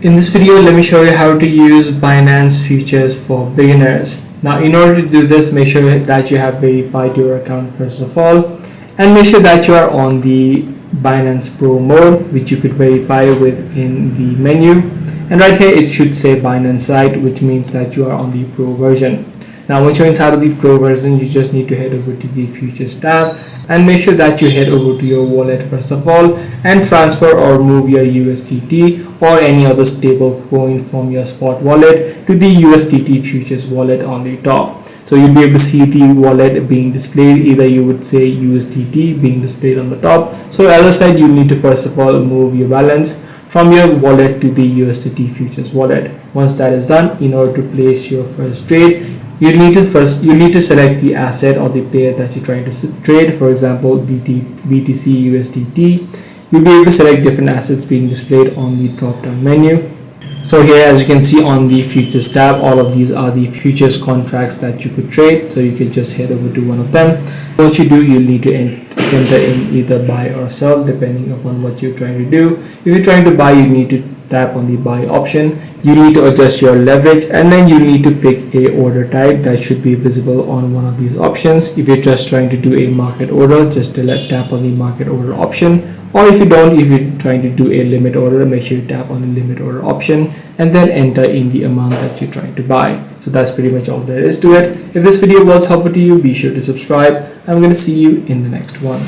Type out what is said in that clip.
In this video, let me show you how to use Binance futures for beginners. Now, in order to do this, make sure that you have verified your account first of all, and make sure that you are on the Binance Pro mode, which you could verify within the menu. And right here, it should say Binance Lite, which means that you are on the Pro version. Now, once you're inside of the Pro version, you just need to head over to the Futures tab and make sure that you head over to your wallet first of all and transfer or move your USDT or any other stable coin from your spot wallet to the USDT Futures wallet on the top. So you'll be able to see the wallet being displayed. Either you would say USDT being displayed on the top. So as I said, you need to first of all move your balance from your wallet to the USDT Futures wallet. Once that is done, in order to place your first trade, you need to select the asset or the pair that you're trying to trade. For example, BTC USDT. You'll be able to select different assets being displayed on the drop down menu. So here, as you can see on the futures tab, all of these are the futures contracts that you could trade. So you can just head over to one of them. Once you do, you'll need to enter in either buy or sell depending upon what you're trying to do. If you're trying to buy, you need to tap on the buy option. You need to adjust your leverage, and then you need to pick a order type that should be visible on one of these options. If you're just trying to do a market order, just tap on the market order option. Or if you're trying to do a limit order, make sure you tap on the limit order option and then enter in the amount that you're trying to buy. So that's pretty much all there is to it. If this video was helpful to you, be sure to subscribe. I'm going to see you in the next one.